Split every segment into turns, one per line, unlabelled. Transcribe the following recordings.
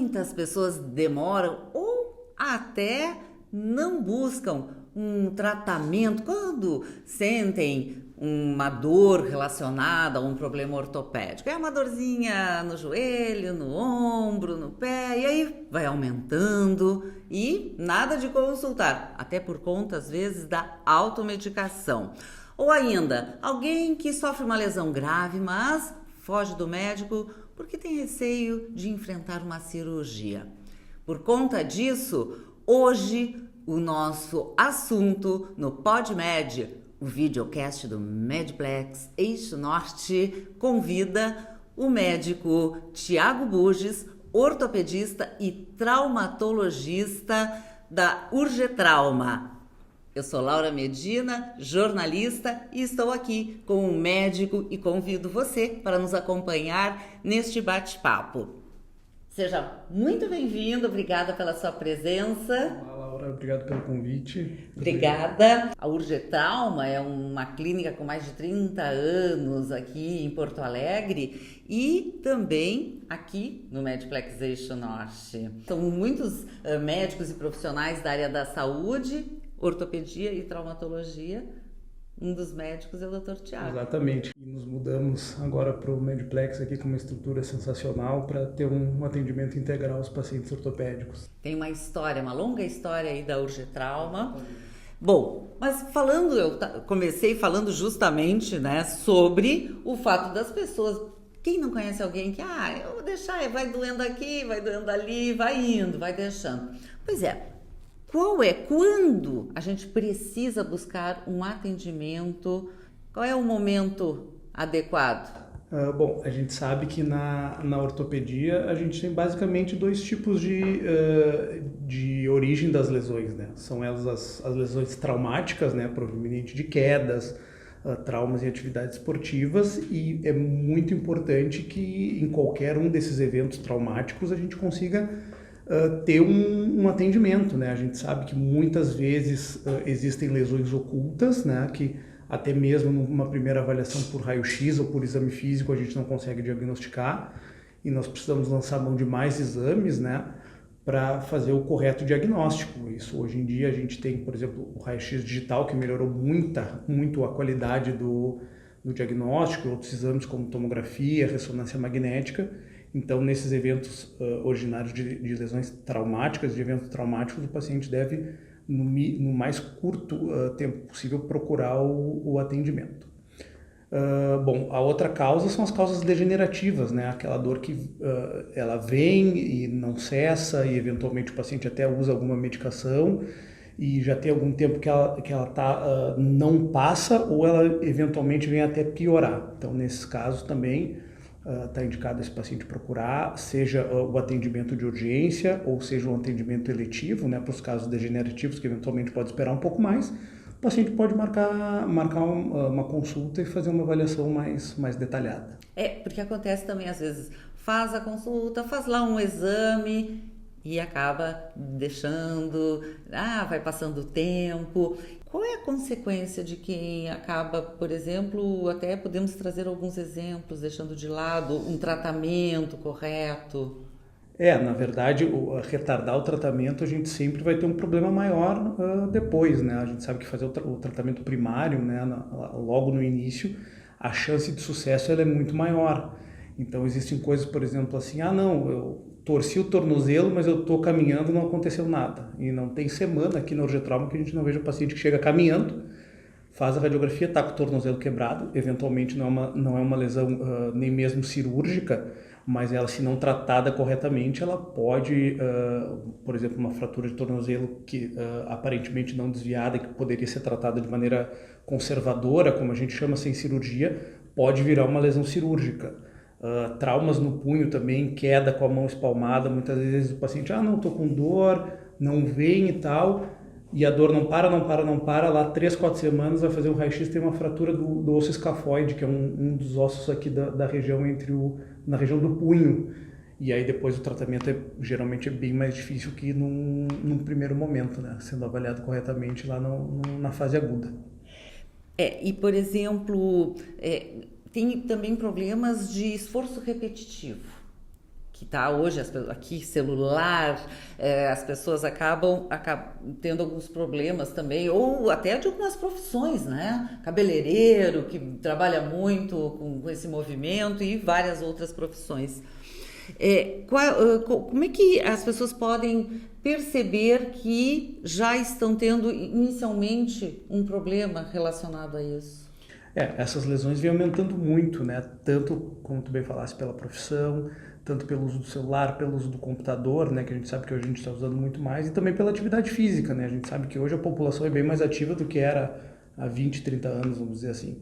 muitas pessoas demoram ou até não buscam um tratamento quando sentem uma dor relacionada a um problema ortopédico. É uma dorzinha no joelho, no ombro, no pé, e aí vai aumentando e nada de consultar, até por conta, às vezes, da automedicação. Ou ainda, alguém que sofre uma lesão grave, mas foge do médico porque tem receio de enfrentar uma cirurgia. Por conta disso, hoje o nosso assunto no PodMed, o videocast do Medplex Eixo Norte, convida o médico Tiago Buges, ortopedista e traumatologista da Urgetrauma. Eu sou Laura Medina, jornalista, e estou aqui com um médico e convido você para nos acompanhar neste bate-papo. Seja muito bem-vindo, obrigada pela sua presença.
Olá, Laura, obrigado pelo convite.
Obrigada. A Urgetrauma é uma clínica com mais de 30 anos aqui em Porto Alegre e também aqui no Medplex Eixo Norte. São muitos médicos e profissionais da área da saúde, ortopedia e traumatologia. Um dos médicos é o Dr. Tiago.
Exatamente. E nos mudamos agora para o Medplex aqui com uma estrutura sensacional para ter um atendimento integral aos pacientes ortopédicos.
Tem uma história, uma longa história aí da Urgetrauma. Bom, mas falando, eu comecei falando justamente, né, sobre o fato das pessoas. Quem não conhece alguém que, eu vou deixar, vai doendo aqui, vai doendo ali, vai indo, vai deixando. Pois é. Quando a gente precisa buscar um atendimento? Qual é o momento adequado?
Bom, a gente sabe que na ortopedia a gente tem basicamente dois tipos de origem das lesões, né? São elas as lesões traumáticas, né? Provenientes de quedas, traumas em atividades esportivas, e é muito importante que em qualquer um desses eventos traumáticos a gente consiga ter um atendimento, né? A gente sabe que muitas vezes existem lesões ocultas, né? Que até mesmo numa primeira avaliação por raio-x ou por exame físico a gente não consegue diagnosticar, e nós precisamos lançar mão de mais exames, né? Para fazer o correto diagnóstico. Isso hoje em dia a gente tem, por exemplo, o raio-x digital, que melhorou muito a qualidade do diagnóstico, outros exames como tomografia, ressonância magnética. Então, nesses eventos originários de lesões traumáticas, de eventos traumáticos, o paciente deve, no mais curto tempo possível, procurar o atendimento. Bom, a outra causa são as causas degenerativas, né? Aquela dor que ela vem e não cessa, e eventualmente o paciente até usa alguma medicação e já tem algum tempo que ela não passa, ou ela eventualmente vem até piorar. Então, nesses casos também está indicado esse paciente procurar, seja o atendimento de urgência ou seja um atendimento eletivo, né, para os casos degenerativos, que eventualmente pode esperar um pouco mais. O paciente pode marcar uma consulta e fazer uma avaliação mais detalhada.
Porque acontece também, às vezes, faz a consulta, faz lá um exame e acaba deixando, vai passando o tempo. Qual é a consequência de quem acaba, por exemplo, até podemos trazer alguns exemplos, deixando de lado um tratamento correto?
Na verdade, retardar o tratamento, a gente sempre vai ter um problema maior depois, né? A gente sabe que fazer o tratamento primário, né, logo no início, a chance de sucesso ela é muito maior. Então, existem coisas, por exemplo, assim, eu torci o tornozelo, mas eu estou caminhando e não aconteceu nada. E não tem semana aqui na Urgetrauma que a gente não veja o paciente que chega caminhando, faz a radiografia, está com o tornozelo quebrado, eventualmente não é uma lesão nem mesmo cirúrgica, mas ela, se não tratada corretamente, ela pode, por exemplo, uma fratura de tornozelo que aparentemente não desviada, que poderia ser tratada de maneira conservadora, como a gente chama, sem cirurgia, pode virar uma lesão cirúrgica. Traumas no punho também, queda com a mão espalmada, muitas vezes o paciente, não estou com dor, não vem e tal, e a dor não para, lá 3, 4 semanas vai fazer um raio-x, tem uma fratura do osso escafoide, que é um dos ossos aqui da região na região do punho, e aí depois o tratamento geralmente é bem mais difícil que num primeiro momento, né, sendo avaliado corretamente lá na fase aguda.
E por exemplo, tem também problemas de esforço repetitivo, que está hoje aqui, celular, as pessoas acabam tendo alguns problemas também, ou até de algumas profissões, né? Cabeleireiro, que trabalha muito com esse movimento, e várias outras profissões. Como é que as pessoas podem perceber que já estão tendo inicialmente um problema relacionado a isso?
Essas lesões vêm aumentando muito, né? Tanto, como tu bem falaste, pela profissão, tanto pelo uso do celular, pelo uso do computador, né? Que a gente sabe que hoje a gente está usando muito mais, e também pela atividade física, né? A gente sabe que hoje a população é bem mais ativa do que era há 20, 30 anos, vamos dizer assim.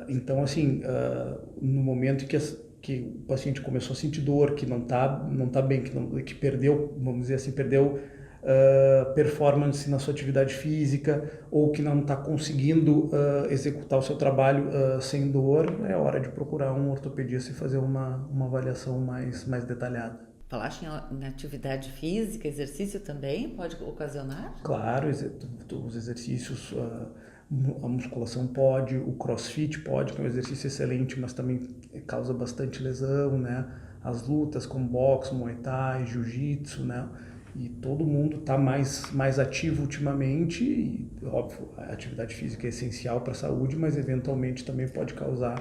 Então, assim, no momento que o paciente começou a sentir dor, que não tá bem, que perdeu, vamos dizer assim, performance na sua atividade física, ou que não está conseguindo executar o seu trabalho sem dor, é hora de procurar um ortopedista e fazer uma avaliação mais detalhada.
Falaste em atividade física, exercício também pode ocasionar?
Claro, os exercícios, a musculação pode, o crossfit pode, que é um exercício excelente, mas também causa bastante lesão, né? As lutas como boxe, muay thai, jiu-jitsu, né? E todo mundo está mais ativo ultimamente, e óbvio, a atividade física é essencial para a saúde, mas eventualmente também pode causar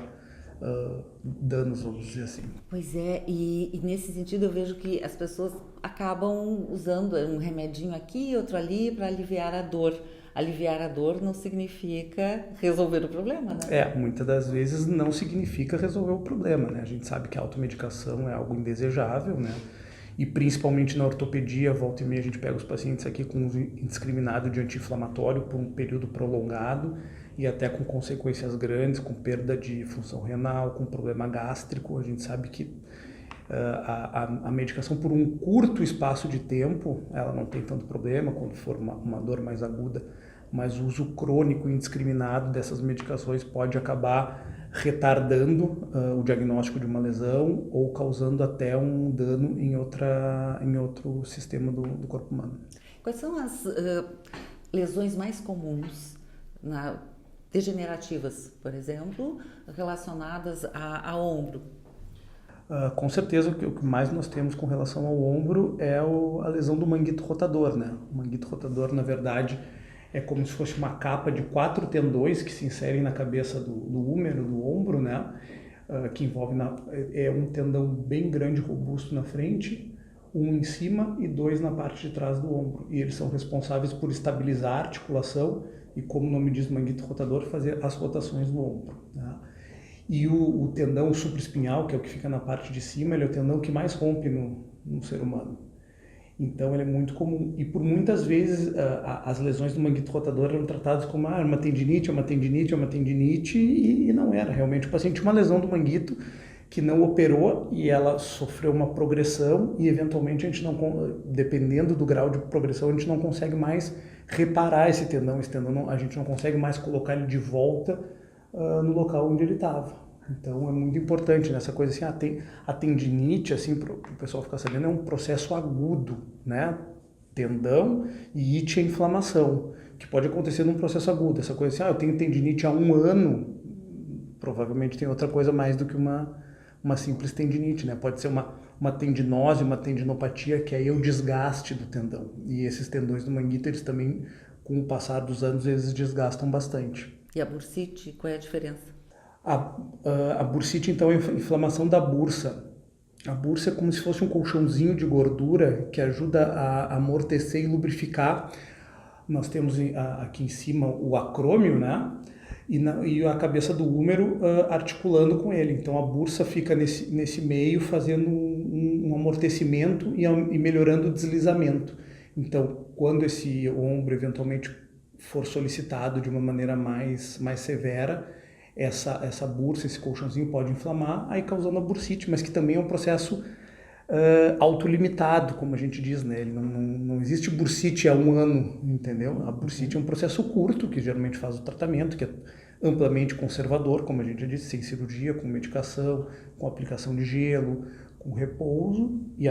danos, vamos dizer assim.
Pois é, e nesse sentido eu vejo que as pessoas acabam usando um remedinho aqui, outro ali, para aliviar a dor. Aliviar a dor não significa resolver o problema, né?
Muitas das vezes não significa resolver o problema, né? A gente sabe que a automedicação é algo indesejável, né? E principalmente na ortopedia, volta e meia a gente pega os pacientes aqui com uso indiscriminado de anti-inflamatório por um período prolongado e até com consequências grandes, com perda de função renal, com problema gástrico. A gente sabe que a medicação por um curto espaço de tempo, ela não tem tanto problema quando for uma dor mais aguda, mas o uso crônico e indiscriminado dessas medicações pode acabar retardando o diagnóstico de uma lesão ou causando até um dano em outro sistema do corpo humano.
Quais são as lesões mais comuns, degenerativas, por exemplo, relacionadas a ombro?
Com certeza o que mais nós temos com relação ao ombro é a lesão do manguito rotador, né? O manguito rotador, na verdade, é como se fosse uma capa de 4 tendões que se inserem na cabeça do húmero, do ombro, né? Que envolve um tendão bem grande, robusto na frente, um em cima e 2 na parte de trás do ombro. E eles são responsáveis por estabilizar a articulação e, como o nome diz, manguito rotador, fazer as rotações do ombro, né? E o tendão supraespinhal, que é o que fica na parte de cima, ele é o tendão que mais rompe no ser humano. Então, ele é muito comum. E por muitas vezes, as lesões do manguito rotador eram tratadas como uma tendinite, e não era. Realmente, o paciente tinha uma lesão do manguito que não operou e ela sofreu uma progressão e, eventualmente, a gente não, dependendo do grau de progressão, a gente não consegue mais reparar esse tendão. A gente não consegue mais colocar ele de volta no local onde ele estava. Então é muito importante nessa coisa assim, a tendinite, assim, para o pessoal ficar sabendo, é um processo agudo, né? Tendão e ite é inflamação, que pode acontecer num processo agudo. Essa coisa assim, eu tenho tendinite há 1 ano, provavelmente tem outra coisa mais do que uma simples tendinite, né? Pode ser uma tendinose, uma tendinopatia, que aí é o desgaste do tendão. E esses tendões do manguito, eles também, com o passar dos anos, eles desgastam bastante.
E a bursite, qual é a diferença?
A bursite, então, é a inflamação da bursa. A bursa é como se fosse um colchãozinho de gordura que ajuda a amortecer e lubrificar. Nós temos aqui em cima o acrômio, né? E a cabeça do húmero articulando com ele. Então, a bursa fica nesse meio, fazendo um amortecimento e melhorando o deslizamento. Então, quando esse ombro eventualmente for solicitado de uma maneira mais severa, essa bursa, esse colchãozinho pode inflamar, aí causando a bursite, mas que também é um processo autolimitado, como a gente diz, né? Ele não existe bursite há 1 ano, entendeu? A bursite é um processo curto, que geralmente faz o tratamento, que é amplamente conservador, como a gente já disse, sem cirurgia, com medicação, com aplicação de gelo, com repouso, e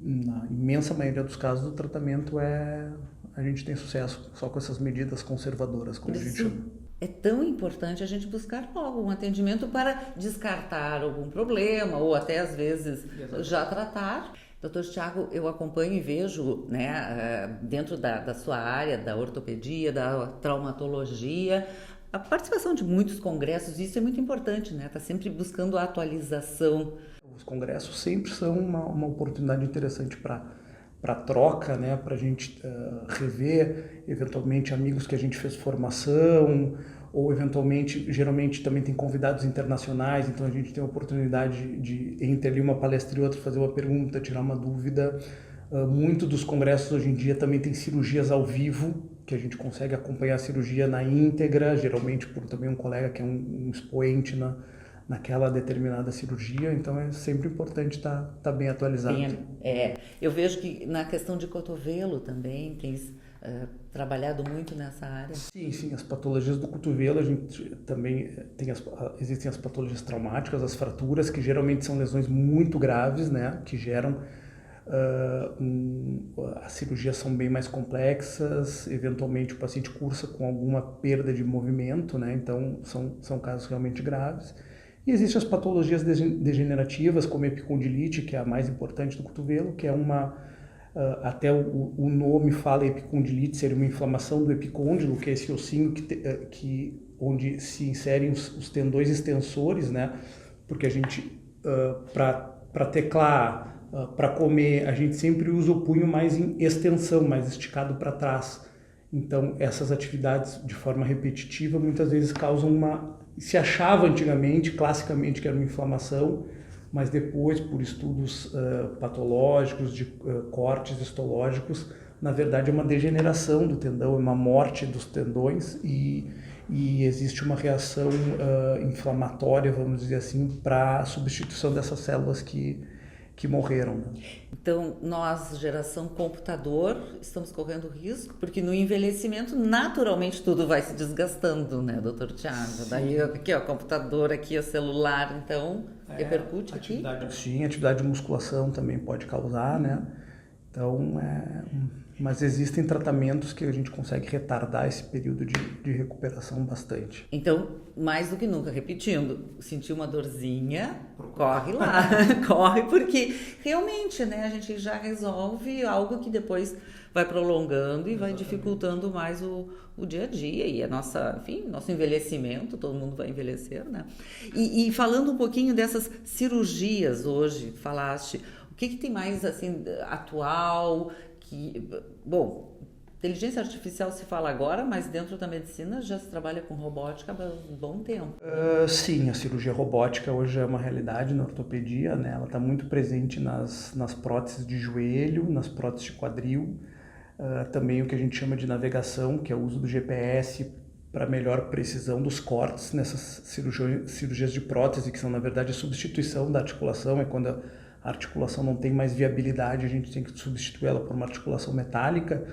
na imensa maioria dos casos o tratamento a gente tem sucesso só com essas medidas conservadoras, como a gente chama.
é tão importante a gente buscar logo um atendimento para descartar algum problema ou até às vezes já tratar. Doutor Tiago, eu acompanho e vejo, né, dentro da sua área, da ortopedia, da traumatologia, a participação de muitos congressos, isso é muito importante, né? Está sempre buscando a atualização.
Os congressos sempre são uma oportunidade interessante para troca, né? Para a gente rever, eventualmente, amigos que a gente fez formação, ou eventualmente, geralmente também tem convidados internacionais, então a gente tem a oportunidade de entre ali uma palestra e outra, fazer uma pergunta, tirar uma dúvida. Muito dos congressos hoje em dia também tem cirurgias ao vivo, que a gente consegue acompanhar a cirurgia na íntegra, geralmente por também um colega que é um expoente naquela determinada cirurgia, então é sempre importante estar bem atualizado.
Eu vejo que na questão de cotovelo também tens trabalhado muito nessa área.
Sim, as patologias do cotovelo, a gente também existem as patologias traumáticas, as fraturas, que geralmente são lesões muito graves, né, que geram as cirurgias são bem mais complexas, eventualmente o paciente cursa com alguma perda de movimento, né, então são casos realmente graves. E existem as patologias degenerativas, como a epicondilite, que é a mais importante do cotovelo, que é até o nome fala epicondilite, seria uma inflamação do epicôndilo, que é esse ossinho onde se inserem os tendões extensores, né? Porque a gente, para teclar, para comer, a gente sempre usa o punho mais em extensão, mais esticado para trás. Então, essas atividades de forma repetitiva muitas vezes causam se achava antigamente, classicamente, que era uma inflamação, mas depois, por estudos patológicos, de cortes histológicos, na verdade é uma degeneração do tendão, é uma morte dos tendões e existe uma reação inflamatória, vamos dizer assim, para a substituição dessas células que morreram. Né?
Então, nós, geração computador, estamos correndo risco, porque no envelhecimento, naturalmente, tudo vai se desgastando, né, doutor Tiago? Daí, aqui, ó, computador, aqui, o celular, então, repercute aqui?
Sim, atividade de musculação também pode causar, né? Então, mas existem tratamentos que a gente consegue retardar esse período de recuperação bastante.
Então, mais do que nunca, repetindo, sentiu uma dorzinha, corre lá, corre, porque realmente, né, a gente já resolve algo que depois vai prolongando e vai dificultando mais o dia a dia e nosso envelhecimento, todo mundo vai envelhecer, né? E falando um pouquinho dessas cirurgias hoje, falaste, o que tem mais, assim, atual, bom, inteligência artificial se fala agora, mas dentro da medicina já se trabalha com robótica há um bom tempo.
Sim, a cirurgia robótica hoje é uma realidade na ortopedia, né? Ela está muito presente nas próteses de joelho, nas próteses de quadril, também o que a gente chama de navegação, que é o uso do GPS para melhor precisão dos cortes nessas cirurgias de prótese, que são, na verdade, a substituição da articulação, é quando a articulação não tem mais viabilidade, a gente tem que substituir ela por uma articulação metálica.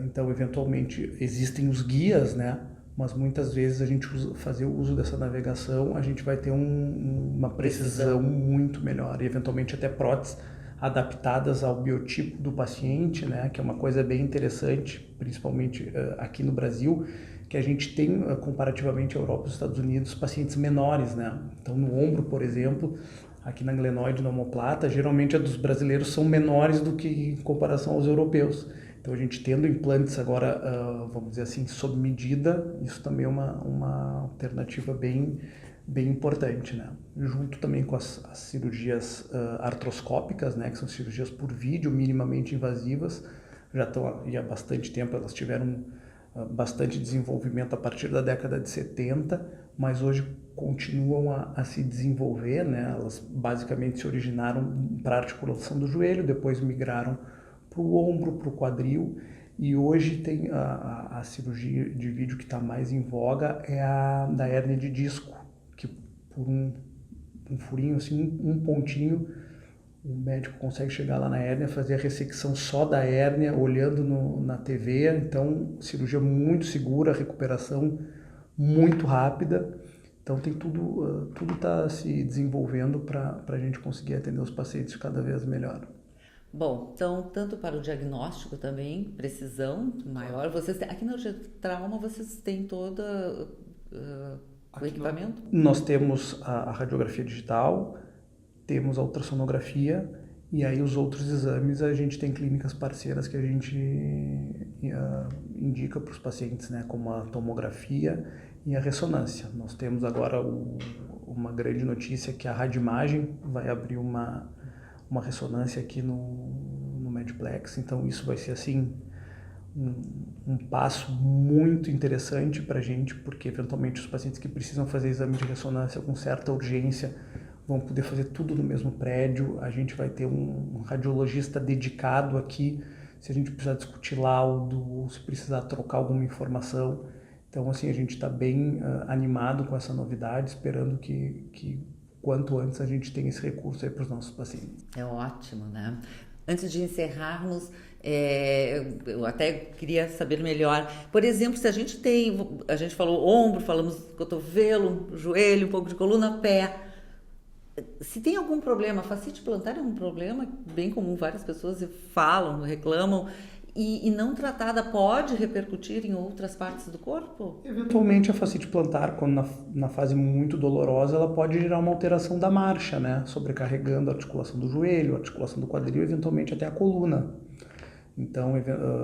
Então, eventualmente, existem os guias, né? Mas muitas vezes a gente fazer o uso dessa navegação, a gente vai ter uma precisão muito melhor e eventualmente até próteses adaptadas ao biotipo do paciente, né? Que é uma coisa bem interessante, principalmente aqui no Brasil, que a gente tem, comparativamente à Europa e aos Estados Unidos, pacientes menores, né? Então, no ombro, por exemplo, aqui na glenoide, na omoplata, geralmente a dos brasileiros são menores do que em comparação aos europeus. Então, a gente tendo implantes agora, vamos dizer assim, sob medida, isso também é uma alternativa bem importante, né? Junto também com as cirurgias artroscópicas, né? Que são cirurgias por vídeo, minimamente invasivas, já estão há bastante tempo, elas tiveram bastante desenvolvimento a partir da década de 70, mas hoje continuam a se desenvolver, né? Elas basicamente se originaram para a articulação do joelho, depois migraram para o ombro, para o quadril, e hoje tem a cirurgia de vídeo que está mais em voga é a da hérnia de disco, que por um furinho, assim, um pontinho, o médico consegue chegar lá na hérnia, fazer a ressecção só da hérnia, olhando na TV, então cirurgia muito segura, recuperação muito rápida, então tem tudo está se desenvolvendo para a gente conseguir atender os pacientes cada vez melhor.
Bom, então, tanto para o diagnóstico também, precisão maior, vocês têm, aqui na trauma vocês têm toda o equipamento?
Nós temos a radiografia digital, temos a ultrassonografia e aí os outros exames a gente tem clínicas parceiras que a gente indica para os pacientes, né, como a tomografia e a ressonância. Nós temos agora uma grande notícia que a Radimagem vai abrir uma ressonância aqui no Medplex, então isso vai ser assim um passo muito interessante para a gente, porque eventualmente os pacientes que precisam fazer exame de ressonância com certa urgência vão poder fazer tudo no mesmo prédio, a gente vai ter um radiologista dedicado aqui, se a gente precisar discutir laudo, ou se precisar trocar alguma informação. Então, assim, a gente está bem animado com essa novidade, esperando que quanto antes a gente tenha esse recurso aí para os nossos pacientes.
É ótimo, né? Antes de encerrarmos, eu até queria saber melhor, por exemplo, se a gente falou ombro, falamos cotovelo, joelho, um pouco de coluna, pé. Se tem algum problema, fascite plantar é um problema bem comum, várias pessoas falam, reclamam, e não tratada pode repercutir em outras partes do corpo?
Eventualmente a fascite plantar, quando na fase muito dolorosa, ela pode gerar uma alteração da marcha, né? Sobrecarregando a articulação do joelho, a articulação do quadril, eventualmente até a coluna. Então,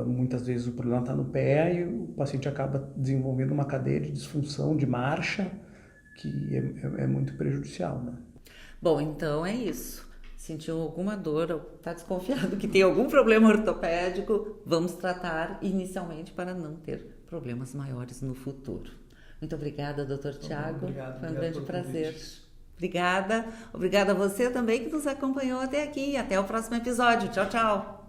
muitas vezes o problema está no pé e o paciente acaba desenvolvendo uma cadeia de disfunção de marcha que é muito prejudicial, né?
Bom, então é isso. Sentiu alguma dor ou está desconfiado que tem algum problema ortopédico, vamos tratar inicialmente para não ter problemas maiores no futuro. Muito obrigada, Dr. Tiago. Foi um grande prazer. Obrigada. Obrigada a você também que nos acompanhou até aqui. Até o próximo episódio. Tchau, tchau.